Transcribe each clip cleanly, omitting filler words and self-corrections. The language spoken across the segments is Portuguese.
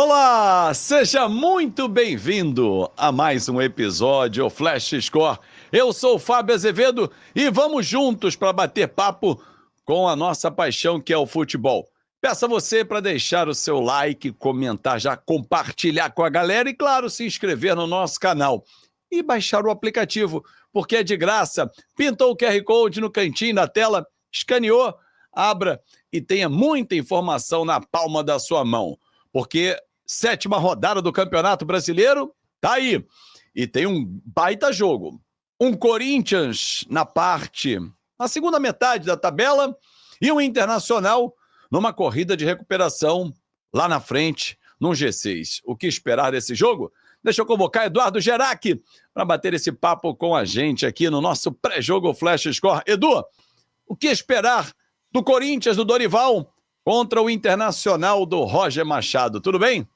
Olá, seja muito bem-vindo a mais um episódio Flash Score. Eu sou o Fábio Azevedo e vamos juntos para bater papo com a nossa paixão que é o futebol. Peço a você para deixar o seu like, comentar, já compartilhar com a galera e, claro, se inscrever no nosso canal e baixar o aplicativo, porque é de graça. Pintou o QR Code no cantinho da tela, escaneou, abra e tenha muita informação na palma da sua mão. Porque sétima rodada do Campeonato Brasileiro tá aí. E tem um baita jogo. Um Corinthians na segunda metade da tabela e um Internacional numa corrida de recuperação lá na frente, num G6. O que esperar desse jogo? Deixa eu convocar Eduardo Gerac para bater esse papo com a gente aqui no nosso pré-jogo Flash Score. Edu, o que esperar do Corinthians, do Dorival, contra o Internacional do Roger Machado? Tudo bem?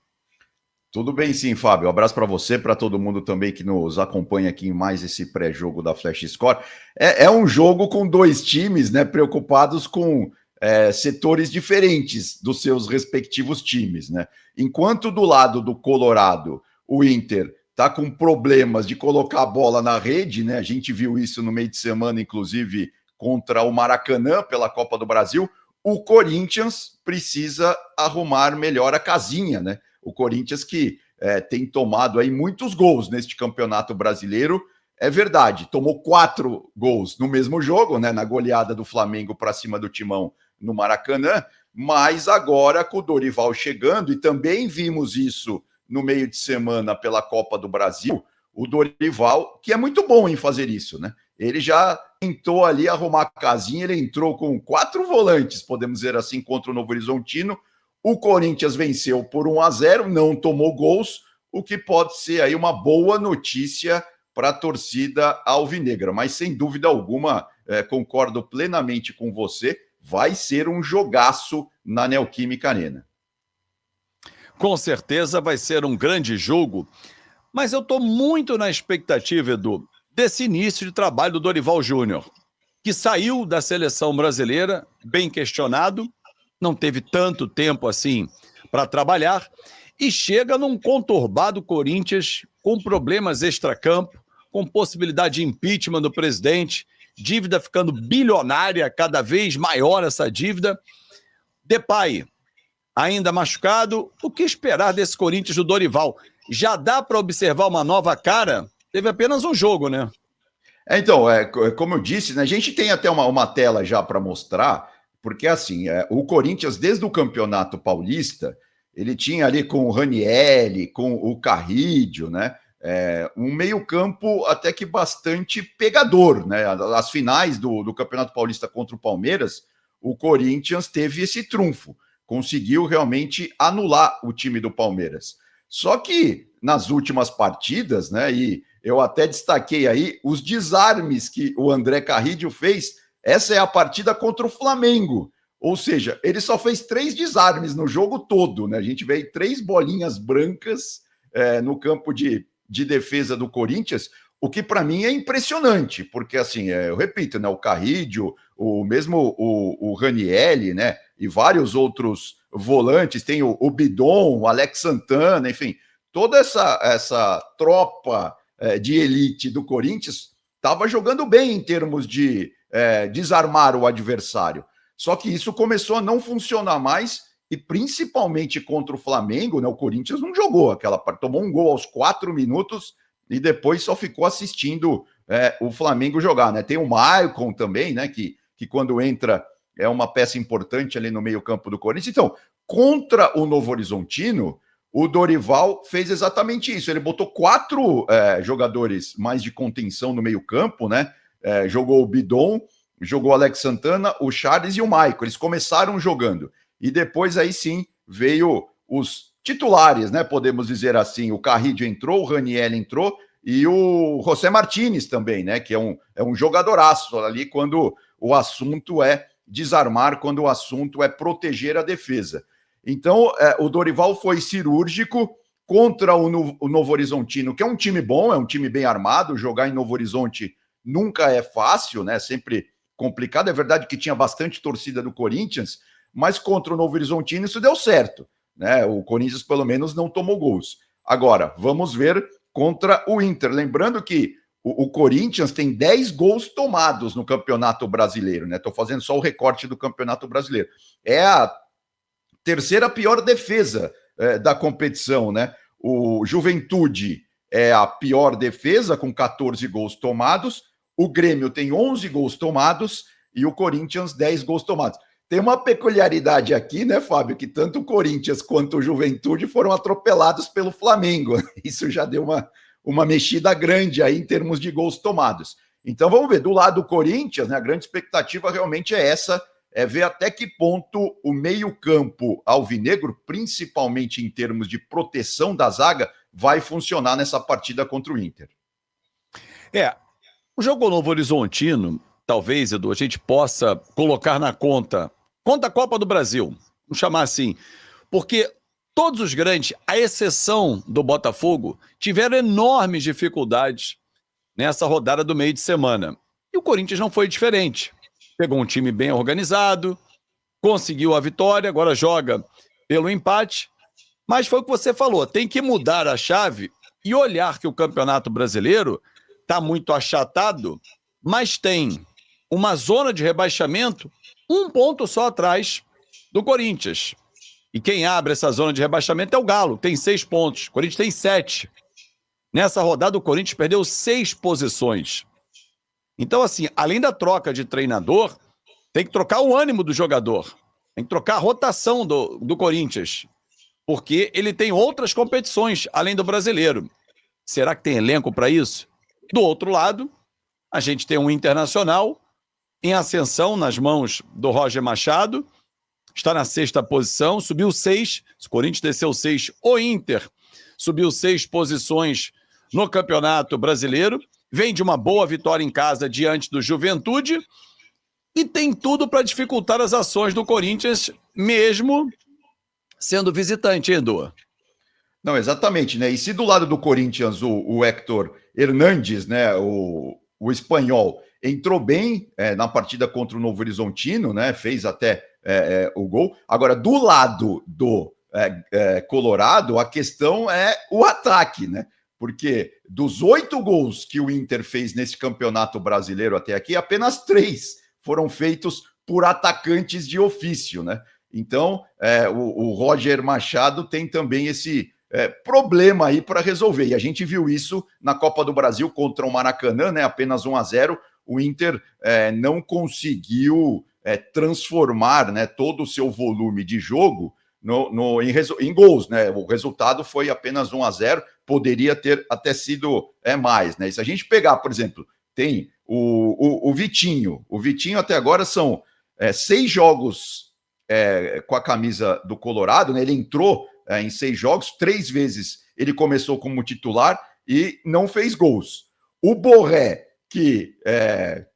Tudo bem sim, Fábio. Um abraço para você, para todo mundo também que nos acompanha aqui em mais esse pré-jogo da Flash Score. É um jogo com dois times, né, preocupados com setores diferentes dos seus respectivos times, né? Enquanto do lado do Colorado, o Inter está com problemas de colocar a bola na rede, né? A gente viu isso no meio de semana, inclusive, contra o Maracanã pela Copa do Brasil. O Corinthians precisa arrumar melhor a casinha, né? O Corinthians que tem tomado aí muitos gols neste Campeonato Brasileiro. É verdade, tomou 4 gols no mesmo jogo, né? Na goleada do Flamengo para cima do Timão no Maracanã, mas agora com o Dorival chegando, e também vimos isso no meio de semana pela Copa do Brasil, o Dorival, que é muito bom em fazer isso, né? Ele já tentou ali arrumar a casinha, ele entrou com 4 volantes, podemos dizer assim, contra o Novo Horizontino. O Corinthians venceu por 1-0, não tomou gols, o que pode ser aí uma boa notícia para a torcida alvinegra. Mas, sem dúvida alguma, concordo plenamente com você, vai ser um jogaço na Neoquímica Arena. Com certeza vai ser um grande jogo, mas eu estou muito na expectativa, Edu, desse início de trabalho do Dorival Júnior, que saiu da seleção brasileira, bem questionado, não teve tanto tempo assim para trabalhar, e chega num conturbado Corinthians com problemas extracampo, com possibilidade de impeachment do presidente, dívida ficando bilionária, cada vez maior essa dívida. Depay, ainda machucado, o que esperar desse Corinthians do Dorival? Já dá para observar uma nova cara? Teve apenas um jogo, né? Então, como eu disse, né, a gente tem até uma tela já para mostrar, porque assim, o Corinthians, desde o Campeonato Paulista, ele tinha ali com o Ranieri, com o Carrídio, né? Um meio-campo até que bastante pegador, né? As finais do Campeonato Paulista contra o Palmeiras, o Corinthians teve esse trunfo, conseguiu realmente anular o time do Palmeiras. Só que nas últimas partidas, né? E eu até destaquei aí os desarmes que o André Carrídio fez. Essa é a partida contra o Flamengo. Ou seja, ele só fez 3 desarmes no jogo todo, né? A gente vê aí 3 bolinhas brancas no campo de defesa do Corinthians, o que para mim é impressionante, porque assim, eu repito, né? O Carrídio, o Ranieri, né? E vários outros volantes, tem o Bidon, o Alex Santana, enfim, toda essa tropa de elite do Corinthians estava jogando bem em termos de desarmar o adversário. Só que isso começou a não funcionar mais, e principalmente contra o Flamengo, né? O Corinthians não jogou aquela parte, tomou um gol aos 4 minutos e depois só ficou assistindo o Flamengo jogar, né? Tem o Maicon também, né? Que quando entra é uma peça importante ali no meio-campo do Corinthians. Então, contra o Novo Horizontino, o Dorival fez exatamente isso. Ele botou 4 jogadores mais de contenção no meio-campo, né? Jogou o Bidon, jogou o Alex Santana, o Charles e o Maicon. Eles começaram jogando. E depois, aí sim, veio os titulares, né? Podemos dizer assim. O Carrídio entrou, o Ranieri entrou e o José Martínez também, né? Que é um jogadoraço ali quando o assunto é desarmar, quando o assunto é proteger a defesa. Então, o Dorival foi cirúrgico contra o Novo Horizontino, que é um time bom, é um time bem armado. Jogar em Novo Horizonte nunca é fácil, né? Sempre complicado. É verdade que tinha bastante torcida do Corinthians, mas contra o Novo Horizontino isso deu certo. né? O Corinthians, pelo menos, não tomou gols. Agora, vamos ver contra o Inter. Lembrando que o Corinthians tem 10 gols tomados no Campeonato Brasileiro, né? Estou fazendo só o recorte do Campeonato Brasileiro. É a terceira pior defesa da competição, né? O Juventude é a pior defesa, com 14 gols tomados. O Grêmio tem 11 gols tomados e o Corinthians 10 gols tomados. Tem uma peculiaridade aqui, né, Fábio, que tanto o Corinthians quanto o Juventude foram atropelados pelo Flamengo. Isso já deu uma mexida grande aí em termos de gols tomados. Então vamos ver, do lado do Corinthians, né, a grande expectativa realmente é essa, é ver até que ponto o meio-campo alvinegro, principalmente em termos de proteção da zaga, vai funcionar nessa partida contra o Inter. O jogo Novo Horizontino, talvez, Edu, a gente possa colocar na conta a Copa do Brasil, vamos chamar assim, porque todos os grandes, à exceção do Botafogo, tiveram enormes dificuldades nessa rodada do meio de semana. E o Corinthians não foi diferente. Pegou um time bem organizado, conseguiu a vitória, agora joga pelo empate. Mas foi o que você falou, tem que mudar a chave e olhar que o Campeonato Brasileiro está muito achatado, mas tem uma zona de rebaixamento um ponto só atrás do Corinthians. E quem abre essa zona de rebaixamento é o Galo, tem 6 pontos. O Corinthians tem 7. Nessa rodada, o Corinthians perdeu 6 posições. Então, assim, além da troca de treinador, tem que trocar o ânimo do jogador. Tem que trocar a rotação do Corinthians. Porque ele tem outras competições, além do brasileiro. Será que tem elenco para isso? Do outro lado, a gente tem um Internacional em ascensão nas mãos do Roger Machado, está na 6ª posição, subiu 6, se o Corinthians desceu 6, o Inter subiu 6 posições no Campeonato Brasileiro, vem de uma boa vitória em casa diante do Juventude e tem tudo para dificultar as ações do Corinthians, mesmo sendo visitante, Edu. Não, exatamente, né? E se do lado do Corinthians o Héctor Hernández, né, o espanhol, entrou bem na partida contra o Novo Horizontino, né? Fez até o gol. Agora, do lado do Colorado, a questão é o ataque, né? Porque dos 8 gols que o Inter fez nesse campeonato brasileiro até aqui, apenas 3 foram feitos por atacantes de ofício, né? Então, o Roger Machado tem também esse problema aí para resolver. E a gente viu isso na Copa do Brasil contra o Maracanã, né? Apenas 1-0. O Inter não conseguiu transformar, né, todo o seu volume de jogo em gols, né? O resultado foi apenas 1-0, poderia ter até sido mais, né? E se a gente pegar, por exemplo, tem o Vitinho. O Vitinho até agora são 6 jogos com a camisa do Colorado, né? Ele entrou em 6 jogos, 3 vezes ele começou como titular e não fez gols. O Borré, que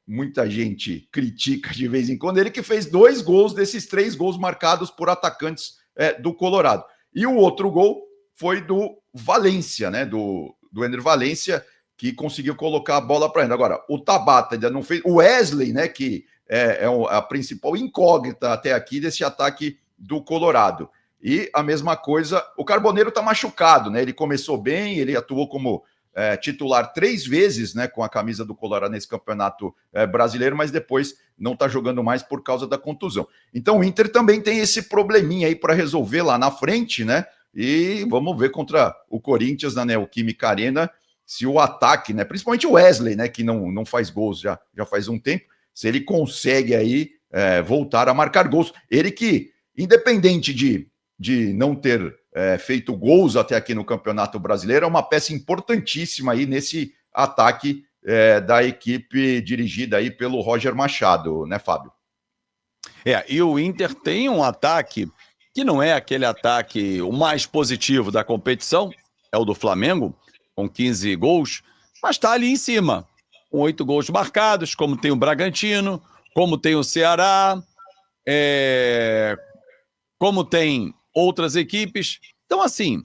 muita gente critica de vez em quando, ele que fez 2 gols desses 3 gols marcados por atacantes do Colorado. E o outro gol foi do Valência, né? Do Ener Valência, que conseguiu colocar a bola para dentro. Agora, o Tabata ainda não fez. O Wesley, né? Que é a principal incógnita até aqui desse ataque do Colorado. E a mesma coisa, o Carboneiro está machucado, né? Ele começou bem, ele atuou como titular 3 vezes, né, com a camisa do Colorado nesse campeonato brasileiro, mas depois não está jogando mais por causa da contusão. Então o Inter também tem esse probleminha aí para resolver lá na frente, né? E vamos ver contra o Corinthians na Neoquímica Arena se o ataque, né, principalmente o Wesley, né, que não faz gols já faz um tempo, se ele consegue aí voltar a marcar gols. Ele que, independente de não ter feito gols até aqui no Campeonato Brasileiro, é uma peça importantíssima aí nesse ataque da equipe dirigida aí pelo Roger Machado, né, Fábio? E o Inter tem um ataque que não é aquele ataque o mais positivo da competição, é o do Flamengo, com 15 gols, mas está ali em cima, com 8 gols marcados, como tem o Bragantino, como tem o Ceará, como tem outras equipes. Então, assim,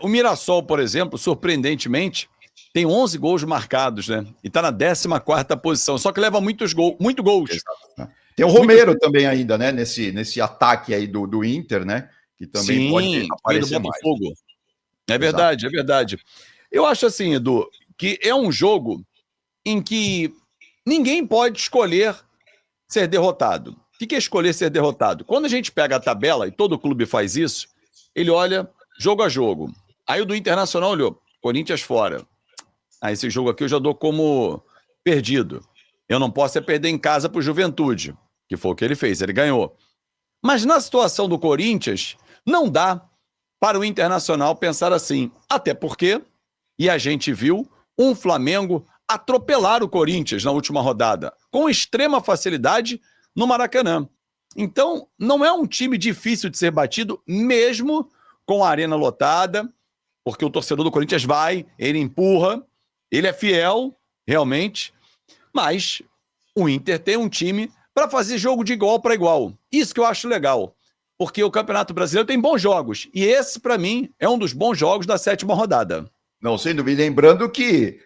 o Mirassol, por exemplo, surpreendentemente, tem 11 gols marcados, né? E está na 14ª posição, só que leva muito gols. Exato. Tem o Romero também ainda, né? Nesse ataque aí do Inter, né? que também pode Sim, foi do aparecer mais. Botafogo. É Exato. verdade, é verdade. Eu acho assim, Edu, que é um jogo em que ninguém pode escolher ser derrotado. O que é escolher ser derrotado? Quando a gente pega a tabela, e todo clube faz isso, ele olha jogo a jogo. Aí o do Internacional olhou, Corinthians fora. Aí esse jogo aqui eu já dou como perdido. Eu não posso é perder em casa pro Juventude, que foi o que ele fez, ele ganhou. Mas na situação do Corinthians, não dá para o Internacional pensar assim. Até porque, e a gente viu, um Flamengo atropelar o Corinthians na última rodada, com extrema facilidade no Maracanã. Então, não é um time difícil de ser batido, mesmo com a arena lotada, porque o torcedor do Corinthians vai, ele empurra, ele é fiel, realmente, mas o Inter tem um time para fazer jogo de igual para igual. Isso que eu acho legal, porque o Campeonato Brasileiro tem bons jogos, e esse, para mim, é um dos bons jogos da 7ª rodada. Não, sem dúvida. Lembrando que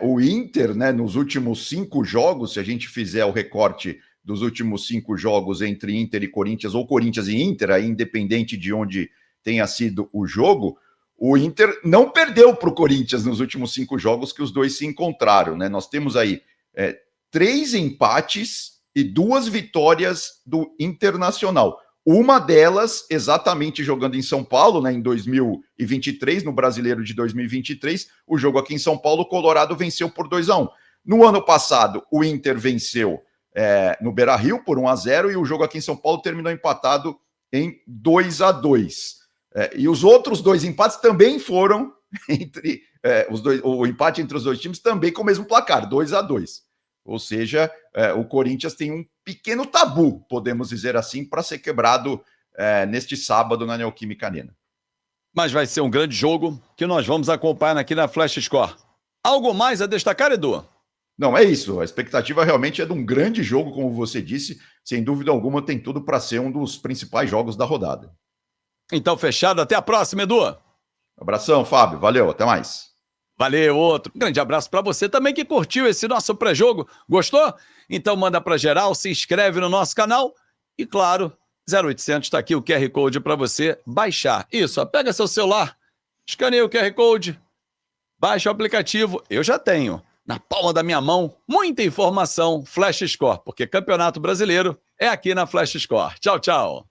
o Inter, né, nos últimos 5 jogos, se a gente fizer o recorte dos últimos 5 jogos entre Inter e Corinthians, ou Corinthians e Inter, aí independente de onde tenha sido o jogo, o Inter não perdeu para o Corinthians nos últimos 5 jogos que os dois se encontraram, né? Nós temos aí 3 empates e 2 vitórias do Internacional. Uma delas exatamente jogando em São Paulo, né, em 2023, no Brasileiro de 2023, o jogo aqui em São Paulo, o Colorado venceu por 2-1. No ano passado, o Inter venceu no Beira-Rio por 1-0 e o jogo aqui em São Paulo terminou empatado em 2-2. E os outros 2 empates também foram entre os dois, o empate entre os dois times também com o mesmo placar, 2-2. Ou seja, o Corinthians tem um pequeno tabu, podemos dizer assim, para ser quebrado neste sábado na Neoquímica Arena. Mas vai ser um grande jogo que nós vamos acompanhar aqui na Flash Score. Algo mais a destacar, Edu? Não, é isso. A expectativa realmente é de um grande jogo, como você disse. Sem dúvida alguma, tem tudo para ser um dos principais jogos da rodada. Então, fechado. Até a próxima, Edu. Abração, Fábio. Valeu. Até mais. Valeu, outro. Um grande abraço para você também que curtiu esse nosso pré-jogo. Gostou? Então manda para geral, se inscreve no nosso canal e, claro, 0800 está aqui o QR Code para você baixar. Isso, pega seu celular, escaneia o QR Code, baixa o aplicativo. Eu já tenho na palma da minha mão muita informação Flash Score, porque Campeonato Brasileiro é aqui na Flash Score. Tchau, tchau.